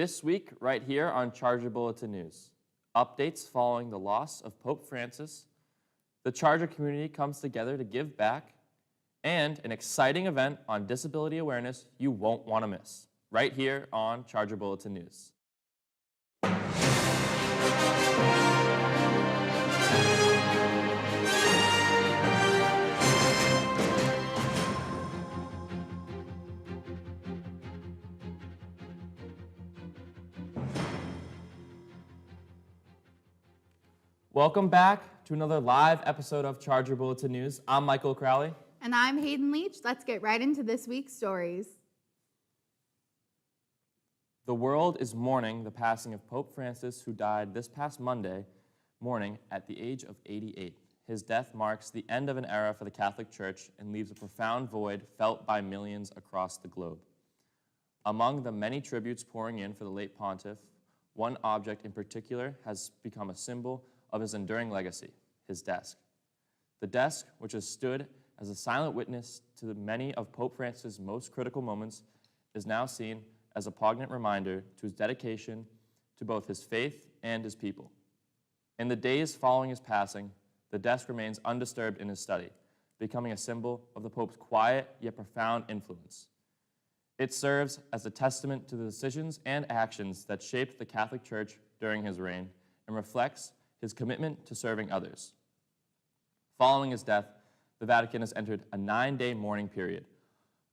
This week, right here on Charger Bulletin News, updates following the loss of Pope Francis, the Charger community comes together to give back, and an exciting event on disability awareness you won't want to miss, right here on Charger Bulletin News. Welcome back to another live episode of Charger Bulletin News. I'm Michael Crowley. And I'm Hayden Leach. Let's get right into this week's stories. The world is mourning the passing of Pope Francis, who died this past Monday morning at the age of 88. His death marks the end of an era for the Catholic Church and leaves a profound void felt by millions across the globe. Among the many tributes pouring in for the late pontiff, one object in particular has become a symbol of his enduring legacy, his desk. The desk, which has stood as a silent witness to the many of Pope Francis' most critical moments, is now seen as a poignant reminder to his dedication to both his faith and his people. In the days following his passing, the desk remains undisturbed in his study, becoming a symbol of the Pope's quiet yet profound influence. It serves as a testament to the decisions and actions that shaped the Catholic Church during his reign and reflects his commitment to serving others. Following his death, the Vatican has entered a 9-day mourning period,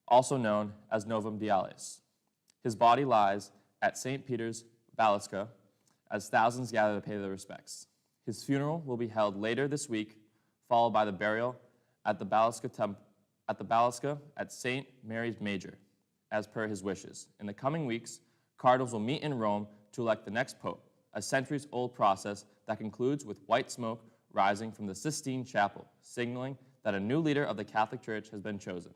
also known as Novum Dialis. His body lies at St. Peter's Basilica as thousands gather to pay their respects. His funeral will be held later this week, followed by the burial at the Basilica at St. Mary's Major, as per his wishes. In the coming weeks, cardinals will meet in Rome to elect the next pope, a centuries-old process that concludes with white smoke rising from the Sistine Chapel, signaling that a new leader of the Catholic Church has been chosen.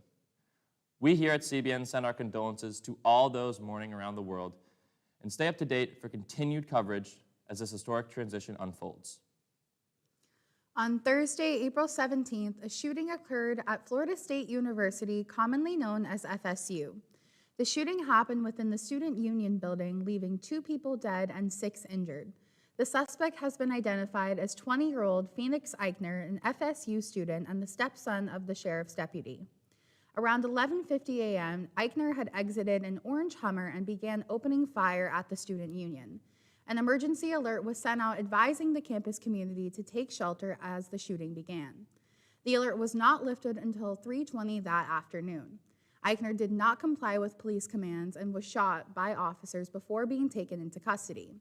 We here at CBN send our condolences to all those mourning around the world and stay up to date for continued coverage as this historic transition unfolds. On Thursday, April 17th, a shooting occurred at Florida State University, commonly known as FSU. The shooting happened within the Student Union building, leaving 2 people dead and 6 injured. The suspect has been identified as 20-year-old Phoenix Eichner, an FSU student and the stepson of the sheriff's deputy. Around 11:50 a.m., Eichner had exited an orange Hummer and began opening fire at the Student Union. An emergency alert was sent out advising the campus community to take shelter as the shooting began. The alert was not lifted until 3:20 that afternoon. Eichner did not comply with police commands and was shot by officers before being taken into custody.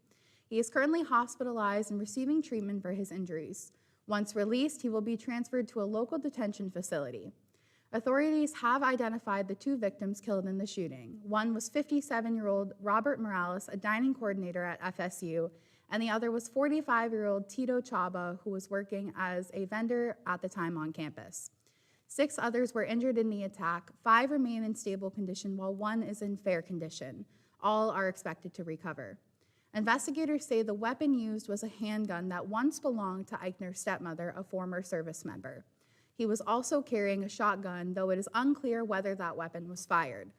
He is currently hospitalized and receiving treatment for his injuries. Once released, he will be transferred to a local detention facility. Authorities have identified the 2 victims killed in the shooting. One was 57-year-old Robert Morales, a dining coordinator at FSU, and the other was 45-year-old Tito Chaba, who was working as a vendor at the time on campus. 6 others were injured in the attack. 5 remain in stable condition, while 1 is in fair condition. All are expected to recover. Investigators say the weapon used was a handgun that once belonged to Eichner's stepmother, a former service member. He was also carrying a shotgun, though it is unclear whether that weapon was fired.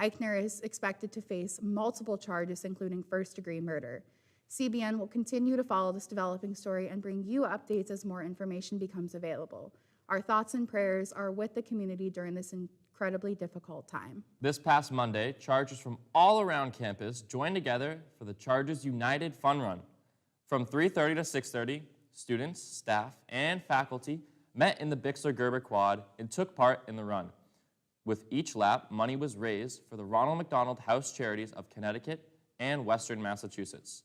Eichner is expected to face multiple charges, including first-degree murder. CBN will continue to follow this developing story and bring you updates as more information becomes available. Our thoughts and prayers are with the community during this incredibly difficult time. This past Monday, Chargers from all around campus joined together for the Chargers United Fun Run. From 3:30 to 6:30, students, staff, and faculty met in the Bixler-Gerber Quad and took part in the run. With each lap, money was raised for the Ronald McDonald House Charities of Connecticut and Western Massachusetts.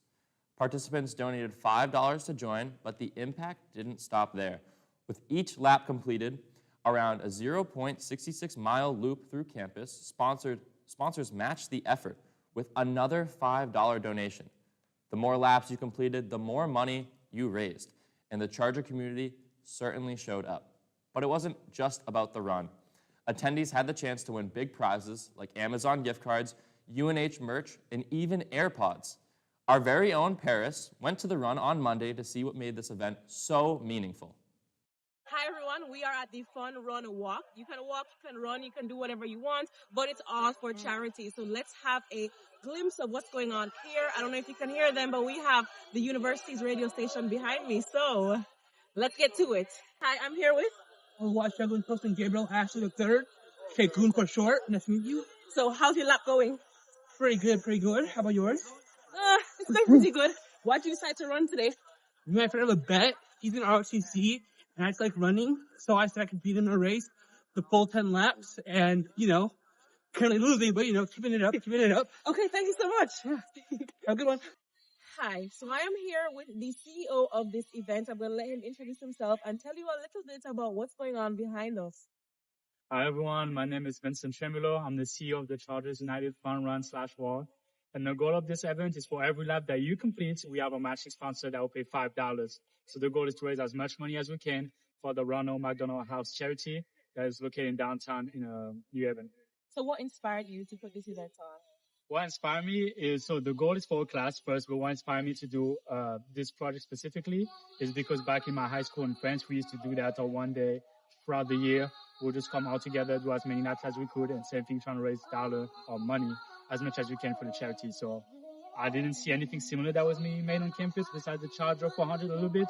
Participants donated $5 to join, but the impact didn't stop there. With each lap completed, around a 0.66-mile loop through campus, sponsors matched the effort with another $5 donation. The more laps you completed, the more money you raised, and the Charger community certainly showed up. But it wasn't just about the run. Attendees had the chance to win big prizes like Amazon gift cards, UNH merch, and even AirPods. Our very own Paris went to the run on Monday to see what made this event so meaningful. Hi everyone, we are at the Fun Run Walk. You can walk, you can run, you can do whatever you want, but it's all for charity. So let's have a glimpse of what's going on here. I don't know if you can hear them, but we have the university's radio station behind me. So let's get to it. Hi, I'm here with. Watch Douglas Post and Gabriel Ashley the third. Shagun for short. Nice to meet you. So how's your lap going? Pretty good, pretty good. How about yours? It's going pretty good. Why'd you decide to run today? Me and my friend have a bet. He's in ROTC, and I just like running, so I said I could beat him in a race, the full 10 laps, and, currently losing, but, keeping it up. Okay, thank you so much. Yeah. Have a good one. Hi, so I am here with the CEO of this event. I'm going to let him introduce himself and tell you a little bit about what's going on behind us. Hi everyone, my name is Vincent Tremulo. I'm the CEO of the Chargers United Fun Run/Walk. And the goal of this event is for every lap that you complete, we have a matching sponsor that will pay $5. So the goal is to raise as much money as we can for the Ronald McDonald House charity that is located in downtown in New Haven. So what inspired you to put this event on? What inspired me is, so the goal is for a class first, but what inspired me to do this project specifically is because back in my high school in France, we used to do that one day throughout the year. We'll just come all together, do as many laps as we could, and same thing, trying to raise dollar or money as much as we can for the charity. So I didn't see anything similar that was being made on campus besides the Charger 400 a little bit.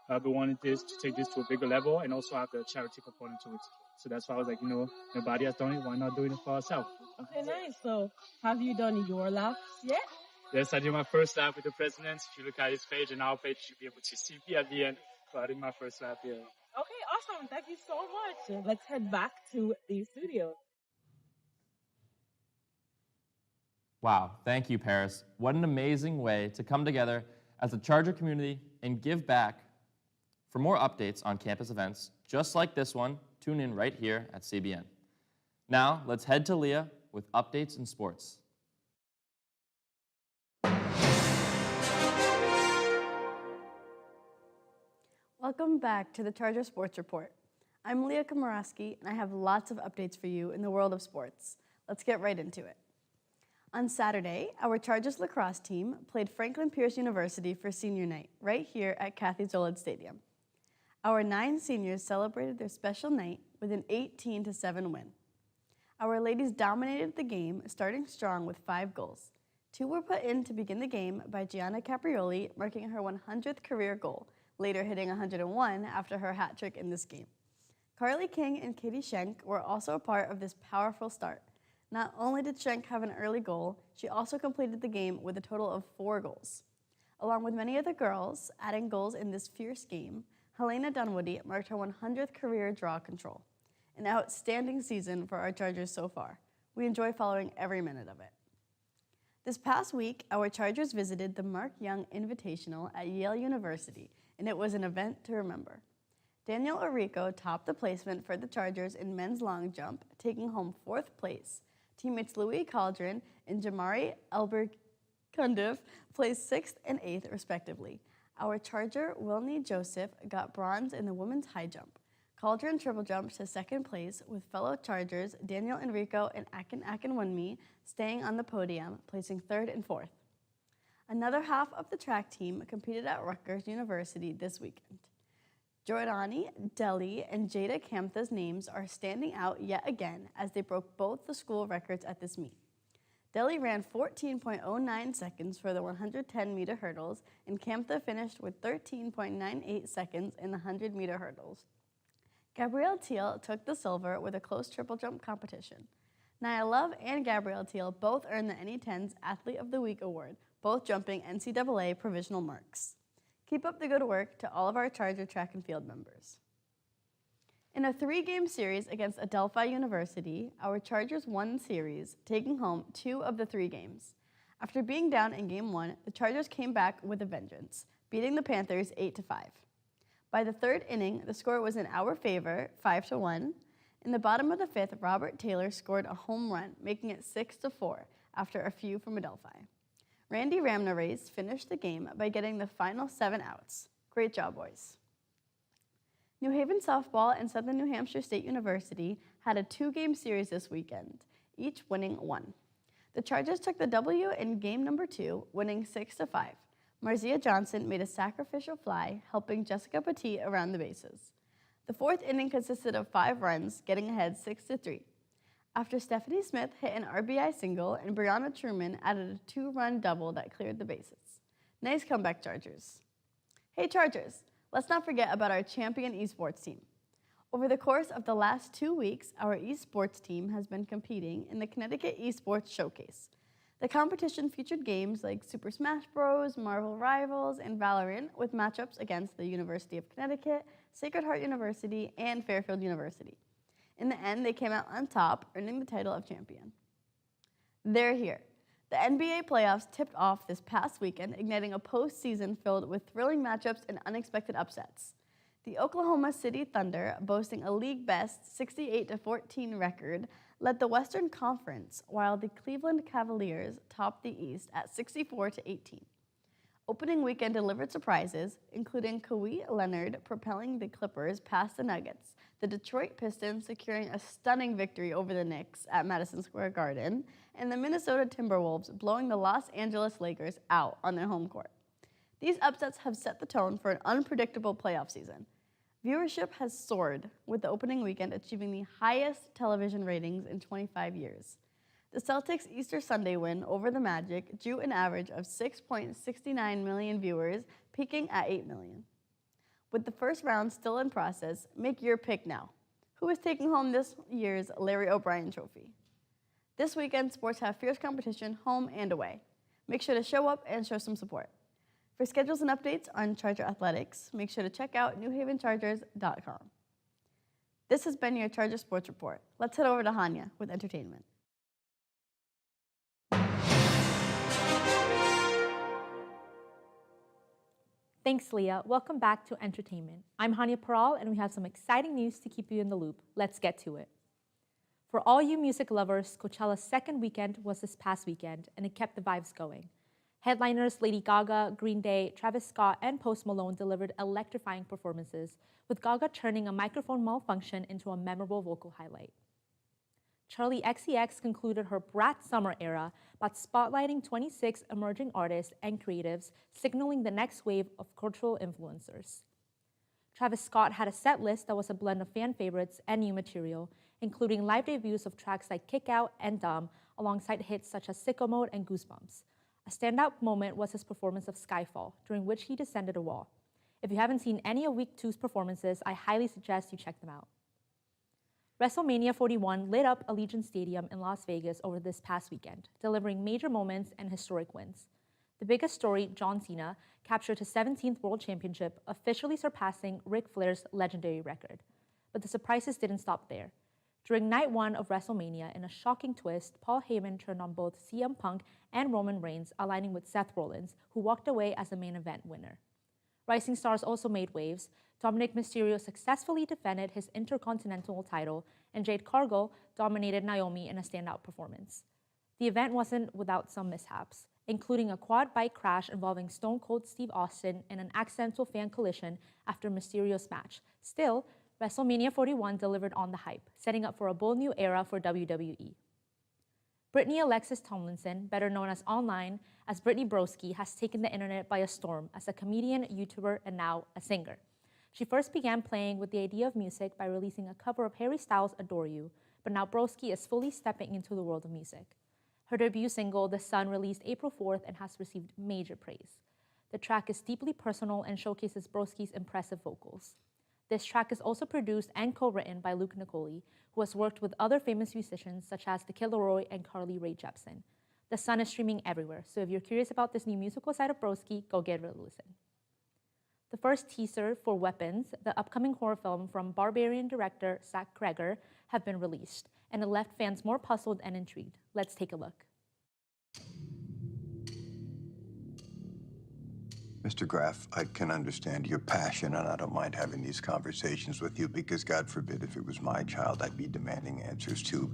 But wanted this to take this to a bigger level and also have the charity component to it. So that's why I was like, nobody has done it. Why not do it for ourselves? Okay, nice. So have you done your laps yet? Yes, I did my first lap with the president. If you look at his page and our page, you'll be able to see me at the end. So I did my first lap here. Okay, awesome. Thank you so much. Let's head back to the studio. Wow, thank you, Paris. What an amazing way to come together as a Charger community and give back. For more updates on campus events, just like this one, tune in right here at CBN. Now, let's head to Leah with updates in sports. Welcome back to the Charger Sports Report. I'm Leah Komaraski, and I have lots of updates for you in the world of sports. Let's get right into it. On Saturday, our Chargers lacrosse team played Franklin Pierce University for senior night, right here at Kathy Zollid Stadium. Our 9 seniors celebrated their special night with an 18-7 win. Our ladies dominated the game, starting strong with 5 goals. 2 were put in to begin the game by Gianna Caprioli, marking her 100th career goal, later hitting 101 after her hat trick in this game. Carly King and Katie Schenk were also a part of this powerful start. Not only did Schenk have an early goal, she also completed the game with a total of 4 goals. Along with many other girls adding goals in this fierce game, Helena Dunwoody marked her 100th career draw control. An outstanding season for our Chargers so far. We enjoy following every minute of it. This past week, our Chargers visited the Mark Young Invitational at Yale University, and it was an event to remember. Daniel Orico topped the placement for the Chargers in men's long jump, taking home 4th place. Teammates Louis Caldron and Jamari Elberkundif placed 6th and 8th, respectively. Our Charger, Wilney Joseph, got bronze in the women's high jump. Caldron triple jumped to 2nd place, with fellow Chargers Daniel Enrico and Akin Akinwunmi staying on the podium, placing 3rd and 4th. Another half of the track team competed at Rutgers University this weekend. Jordani, Deli, and Jada Kamtha's names are standing out yet again as they broke both the school records at this meet. Deli ran 14.09 seconds for the 110-meter hurdles, and Kamtha finished with 13.98 seconds in the 100-meter hurdles. Gabrielle Teal took the silver with a close triple jump competition. Nia Love and Gabrielle Teal both earned the NE10's Athlete of the Week award, both jumping NCAA provisional marks. Keep up the good work to all of our Charger track and field members. In a 3-game series against Adelphi University, our Chargers won the series, taking home 2 of the 3 games. After being down in Game 1, the Chargers came back with a vengeance, beating the Panthers 8-5. By the 3rd inning, the score was in our favor, 5-1. In the bottom of the 5th, Robert Taylor scored a home run, making it 6-4 after a few from Adelphi. Randy Ramnarez finished the game by getting the final 7 outs. Great job, boys. New Haven softball and Southern New Hampshire State University had a 2-game series this weekend, each winning 1. The Chargers took the W in game number 2, winning 6-5. Marzia Johnson made a sacrificial fly, helping Jessica Petit around the bases. The fourth inning consisted of 5 runs, getting ahead 6-3. After Stephanie Smith hit an RBI single and Brianna Truman added a 2-run double that cleared the bases. Nice comeback, Chargers. Hey, Chargers, let's not forget about our champion esports team. Over the course of the last 2 weeks, our esports team has been competing in the Connecticut Esports Showcase. The competition featured games like Super Smash Bros., Marvel Rivals, and Valorant with matchups against the University of Connecticut, Sacred Heart University, and Fairfield University. In the end, they came out on top, earning the title of champion. They're here. The NBA playoffs tipped off this past weekend, igniting a postseason filled with thrilling matchups and unexpected upsets. The Oklahoma City Thunder, boasting a league-best 68-14 record, led the Western Conference, while the Cleveland Cavaliers topped the East at 64-18. Opening weekend delivered surprises, including Kawhi Leonard propelling the Clippers past the Nuggets, the Detroit Pistons securing a stunning victory over the Knicks at Madison Square Garden, and the Minnesota Timberwolves blowing the Los Angeles Lakers out on their home court. These upsets have set the tone for an unpredictable playoff season. Viewership has soared, with the opening weekend achieving the highest television ratings in 25 years. The Celtics' Easter Sunday win over the Magic drew an average of 6.69 million viewers, peaking at 8 million. With the first round still in process, make your pick now. Who is taking home this year's Larry O'Brien Trophy? This weekend, sports have fierce competition home and away. Make sure to show up and show some support. For schedules and updates on Charger Athletics, make sure to check out newhavenchargers.com. This has been your Charger Sports Report. Let's head over to Hanya with entertainment. Thanks, Leah. Welcome back to Entertainment. I'm Hania Paral, and we have some exciting news to keep you in the loop. Let's get to it. For all you music lovers, Coachella's second weekend was this past weekend, and it kept the vibes going. Headliners Lady Gaga, Green Day, Travis Scott, and Post Malone delivered electrifying performances, with Gaga turning a microphone malfunction into a memorable vocal highlight. Charli XCX concluded her Brat Summer era by spotlighting 26 emerging artists and creatives, signaling the next wave of cultural influencers. Travis Scott had a set list that was a blend of fan favorites and new material, including live debuts of tracks like Kick Out and Dumb, alongside hits such as Sicko Mode and Goosebumps. A standout moment was his performance of Skyfall, during which he descended a wall. If you haven't seen any of Week 2's performances, I highly suggest you check them out. WrestleMania 41 lit up Allegiant Stadium in Las Vegas over this past weekend, delivering major moments and historic wins. The biggest story, John Cena, captured his 17th World Championship, officially surpassing Ric Flair's legendary record. But the surprises didn't stop there. During night one of WrestleMania, in a shocking twist, Paul Heyman turned on both CM Punk and Roman Reigns, aligning with Seth Rollins, who walked away as the main event winner. Rising stars also made waves. Dominic Mysterio successfully defended his Intercontinental title, and Jade Cargill dominated Naomi in a standout performance. The event wasn't without some mishaps, including a quad bike crash involving Stone Cold Steve Austin and an accidental fan collision after Mysterio's match. Still, WrestleMania 41 delivered on the hype, setting up for a bold new era for WWE. Brittany Alexis Tomlinson, better known as online as Brittany Broski, has taken the internet by a storm as a comedian, YouTuber, and now a singer. She first began playing with the idea of music by releasing a cover of Harry Styles' Adore You, but now Broski is fully stepping into the world of music. Her debut single, The Sun, released April 4th and has received major praise. The track is deeply personal and showcases Broski's impressive vocals. This track is also produced and co-written by Luke Nicoli, who has worked with other famous musicians such as The Kid Laroi and Carly Rae Jepsen. The Sun is streaming everywhere, so if you're curious about this new musical side of Broski, go give it a listen. The first teaser for Weapons, the upcoming horror film from Barbarian director Zach Kreger, have been released, and it left fans more puzzled and intrigued. Let's take a look. Mr. Graff, I can understand your passion, and I don't mind having these conversations with you because, God forbid, if it was my child, I'd be demanding answers too.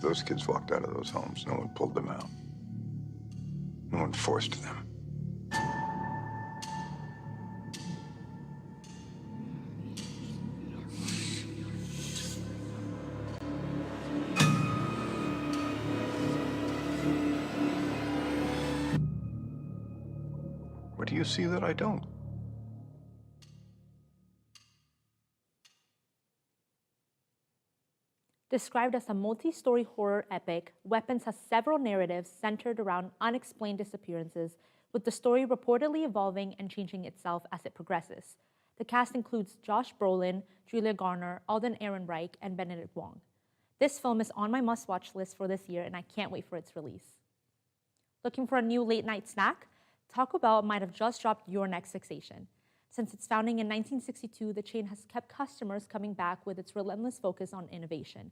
Those kids walked out of those homes. No one pulled them out. No one forced them. What do you see that I don't? Described as a multi-story horror epic, Weapons has several narratives centered around unexplained disappearances, with the story reportedly evolving and changing itself as it progresses. The cast includes Josh Brolin, Julia Garner, Alden Ehrenreich, and Benedict Wong. This film is on my must-watch list for this year, and I can't wait for its release. Looking for a new late-night snack? Taco Bell might have just dropped your next fixation. Since its founding in 1962, the chain has kept customers coming back with its relentless focus on innovation,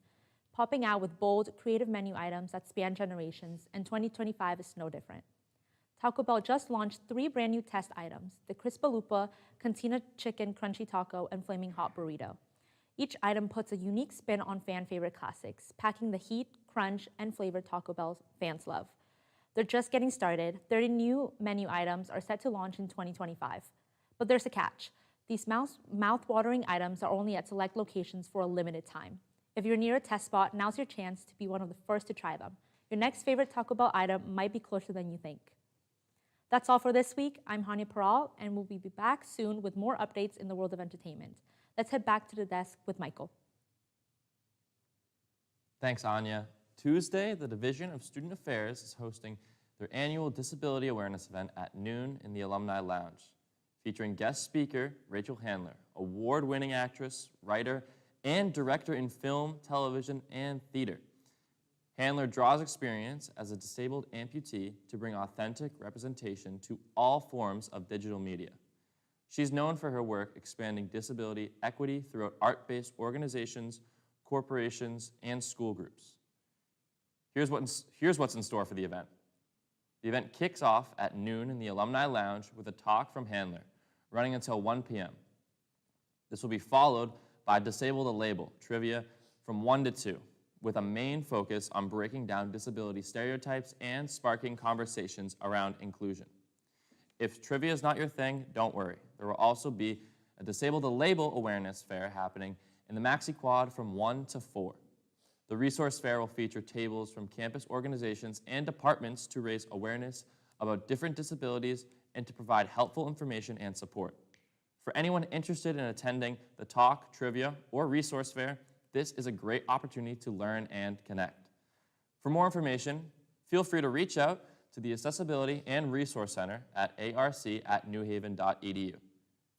popping out with bold, creative menu items that span generations, and 2025 is no different. Taco Bell just launched 3 brand new test items, the Crispalupa, Cantina Chicken Crunchy Taco, and Flaming Hot Burrito. Each item puts a unique spin on fan-favorite classics, packing the heat, crunch, and flavor Taco Bell fans love. They're just getting started. 30 new menu items are set to launch in 2025. But there's a catch. These mouth-watering items are only at select locations for a limited time. If you're near a test spot, now's your chance to be one of the first to try them. Your next favorite Taco Bell item might be closer than you think. That's all for this week. I'm Hania Paral, and we'll be back soon with more updates in the world of entertainment. Let's head back to the desk with Michael. Thanks, Anya. Tuesday, the Division of Student Affairs is hosting their annual Disability Awareness event at noon in the Alumni Lounge, featuring guest speaker Rachel Handler, award-winning actress, writer, and director in film, television, and theater. Handler draws experience as a disabled amputee to bring authentic representation to all forms of digital media. She's known for her work expanding disability equity throughout art-based organizations, corporations, and school groups. Here's what's in store for the event. The event kicks off at noon in the Alumni Lounge with a talk from Handler, running until 1 p.m. This will be followed by Disable the Label trivia from 1 to 2, with a main focus on breaking down disability stereotypes and sparking conversations around inclusion. If trivia is not your thing, don't worry. There will also be a Disable the Label awareness fair happening in the Maxi Quad from 1 to 4. The resource fair will feature tables from campus organizations and departments to raise awareness about different disabilities and to provide helpful information and support. For anyone interested in attending the talk, trivia, or resource fair, this is a great opportunity to learn and connect. For more information, feel free to reach out to the Accessibility and Resource Center at arc@newhaven.edu.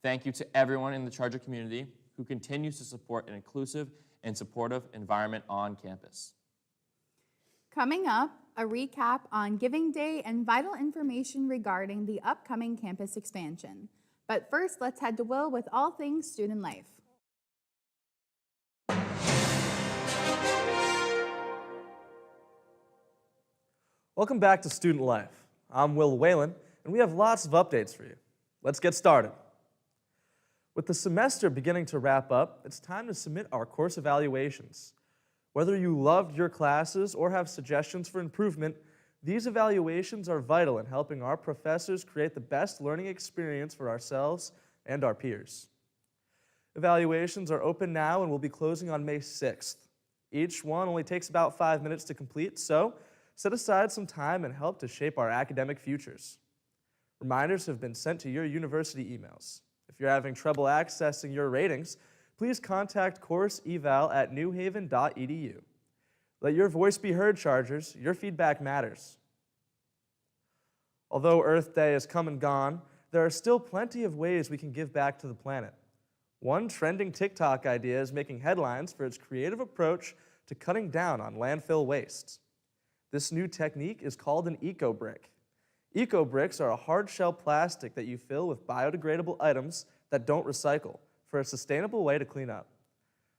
Thank you to everyone in the Charger community who continues to support an inclusive and supportive environment on campus. Coming up, a recap on Giving Day and vital information regarding the upcoming campus expansion. But first, let's head to Will with all things student life. Welcome back to Student Life. I'm Will Whalen, and we have lots of updates for you. Let's get started. With the semester beginning to wrap up, it's time to submit our course evaluations. Whether you loved your classes or have suggestions for improvement, these evaluations are vital in helping our professors create the best learning experience for ourselves and our peers. Evaluations are open now and will be closing on May 6th. Each one only takes about 5 minutes to complete, so set aside some time and help to shape our academic futures. Reminders have been sent to your university emails. If you're having trouble accessing your ratings, please contact courseeval@newhaven.edu. Let your voice be heard, Chargers. Your feedback matters. Although Earth Day has come and gone, there are still plenty of ways we can give back to the planet. One trending TikTok idea is making headlines for its creative approach to cutting down on landfill waste. This new technique is called an eco-brick. Eco-bricks are a hard-shell plastic that you fill with biodegradable items that don't recycle for a sustainable way to clean up.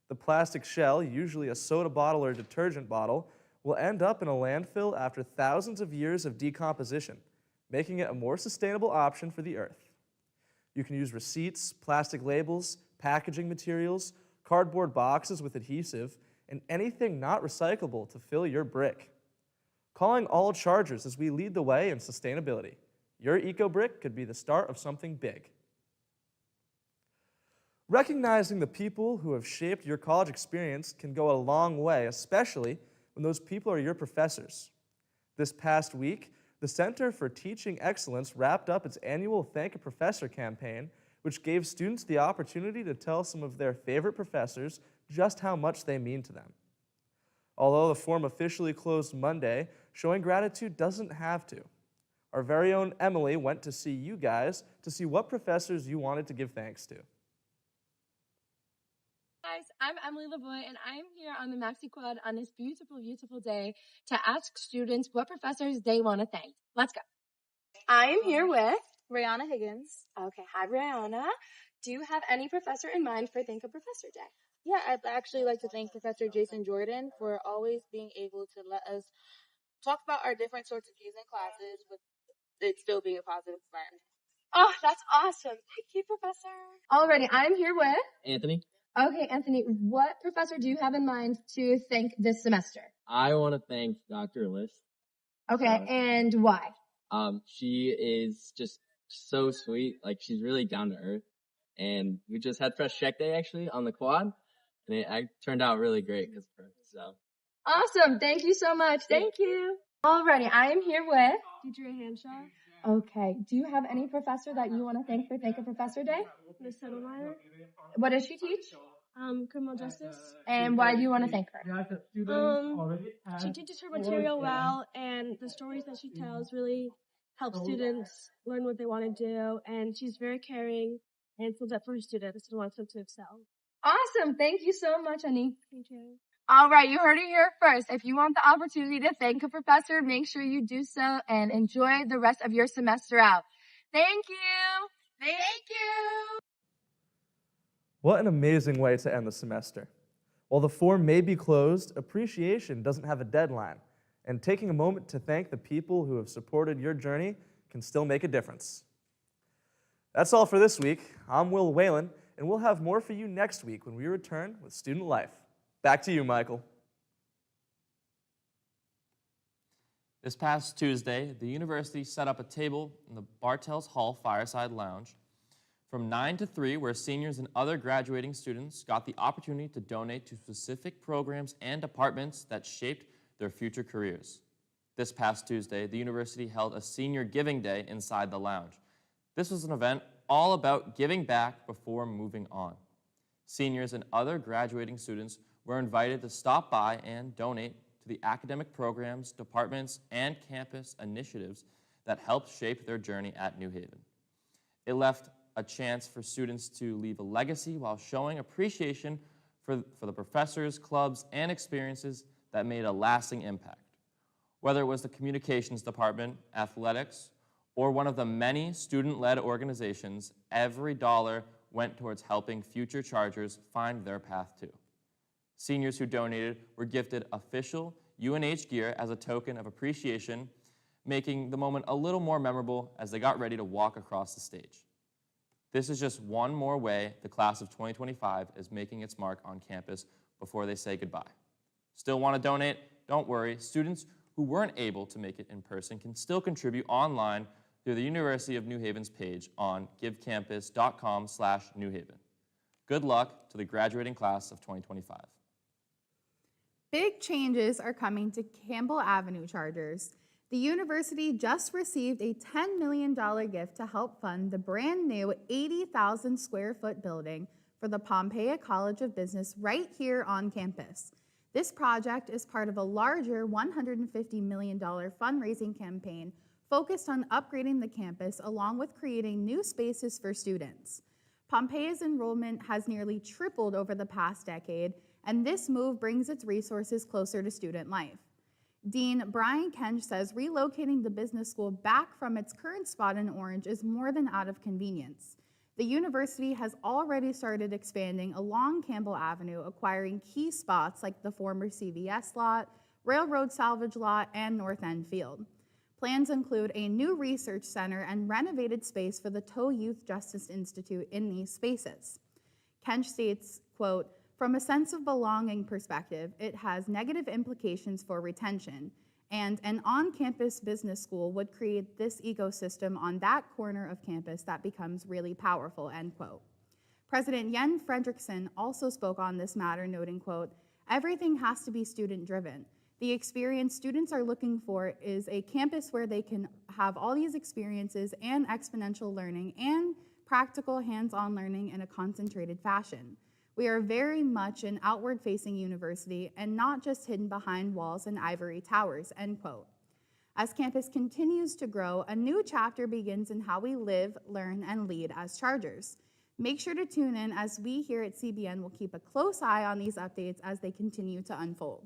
The plastic shell, usually a soda bottle or detergent bottle, will end up in a landfill after thousands of years of decomposition, making it a more sustainable option for the earth. You can use receipts, plastic labels, packaging materials, cardboard boxes with adhesive, and anything not recyclable to fill your brick. Calling all Chargers as we lead the way in sustainability. Your eco-brick could be the start of something big. Recognizing the people who have shaped your college experience can go a long way, especially when those people are your professors. This past week, the Center for Teaching Excellence wrapped up its annual Thank a Professor campaign, which gave students the opportunity to tell some of their favorite professors just how much they mean to them. Although the form officially closed Monday, showing gratitude doesn't have to. Our very own Emily went to see you guys to see what professors you wanted to give thanks to. Guys, I'm Emily Lavoie, and I'm here on the Maxi Quad on this beautiful, beautiful day to ask students what professors they want to thank. Let's go. I am here with Rihanna Higgins. Okay, hi Brianna. Do you have any professor in mind for Thank a Professor Day? Yeah, I'd actually like to thank Professor Jason Jordan for always being able to let us talk about our different sorts of views in classes with it still being a positive environment. Oh, that's awesome. Thank you, Professor. Alrighty, I'm here with Anthony, Okay, Anthony, what professor do you have in mind to thank this semester? I want to thank Dr. List. Okay, and why? She is just so sweet. Like, she's really down to earth. And we just had Fresh Check Day, actually, on the quad. And it turned out really great because of her. So, Awesome. Thank you so much. Thank you. Alrighty, I am here with Teacher Hanshaw, Okay. Do you have any professor that you want to thank for Thank a Professor Day? Miss Settlemeyer, What does she teach? criminal justice. And why do you want to thank her? She teaches her material well, and the stories that she tells really help students learn what they want to do, and she's very caring and stands up for her students and wants them to excel. Awesome. Thank you so much, honey. Thank you. All right, you heard it here first. If you want the opportunity to thank a professor, make sure you do so and enjoy the rest of your semester out. Thank you. Thank you. What an amazing way to end the semester. While the form may be closed, appreciation doesn't have a deadline, and taking a moment to thank the people who have supported your journey can still make a difference. That's all for this week. I'm Will Whalen, and we'll have more for you next week when we return with Student Life. Back to you, Michael. This past Tuesday, the university set up a table in the Bartels Hall Fireside Lounge from 9 to 3, where seniors and other graduating students got the opportunity to donate to specific programs and departments that shaped their future careers. This past Tuesday, the university held a Senior Giving Day inside the lounge. This was an event all about giving back before moving on. Seniors and other graduating students were invited to stop by and donate to the academic programs, departments, and campus initiatives that helped shape their journey at New Haven. It left a chance for students to leave a legacy while showing appreciation for the professors, clubs, and experiences that made a lasting impact. Whether it was the communications department, athletics, or one of the many student-led organizations, every dollar went towards helping future Chargers find their path too. Seniors who donated were gifted official UNH gear as a token of appreciation, making the moment a little more memorable as they got ready to walk across the stage. This is just one more way the class of 2025 is making its mark on campus before they say goodbye. Still want to donate? Don't worry. Students who weren't able to make it in person can still contribute online through the University of New Haven's page on givecampus.com/New Haven. Good luck to the graduating class of 2025. Big changes are coming to Campbell Avenue Chargers. The university just received a $10 million gift to help fund the brand new 80,000 square foot building for the Pompeia College of Business right here on campus. This project is part of a larger $150 million fundraising campaign focused on upgrading the campus along with creating new spaces for students. Pompeia's enrollment has nearly tripled over the past decade, and this move brings its resources closer to student life. Dean Brian Kench says relocating the business school back from its current spot in Orange is more than out of convenience. The university has already started expanding along Campbell Avenue, acquiring key spots like the former CVS lot, Railroad Salvage lot, and North End Field. Plans include a new research center and renovated space for the Tow Youth Justice Institute in these spaces. Kench states, quote, "From a sense of belonging perspective, it has negative implications for retention, and an on-campus business school would create this ecosystem on that corner of campus that becomes really powerful," end quote. President Jen Fredrickson also spoke on this matter, noting, quote, "Everything has to be student-driven. The experience students are looking for is a campus where they can have all these experiences and exponential learning and practical hands-on learning in a concentrated fashion. We are very much an outward-facing university and not just hidden behind walls and ivory towers, end quote. As campus continues to grow, a new chapter begins in how we live, learn, and lead as Chargers. Make sure to tune in as we here at CBN will keep a close eye on these updates as they continue to unfold.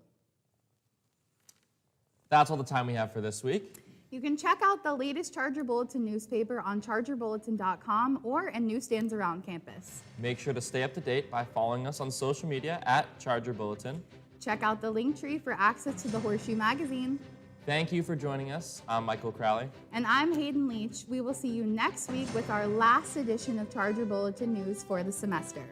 That's all the time we have for this week. You can check out the latest Charger Bulletin newspaper on chargerbulletin.com or in newsstands around campus. Make sure to stay up to date by following us on social media at Charger Bulletin. Check out the link tree for access to the Horseshoe magazine. Thank you for joining us. I'm Michael Crowley. And I'm Hayden Leach. We will see you next week with our last edition of Charger Bulletin News for the semester.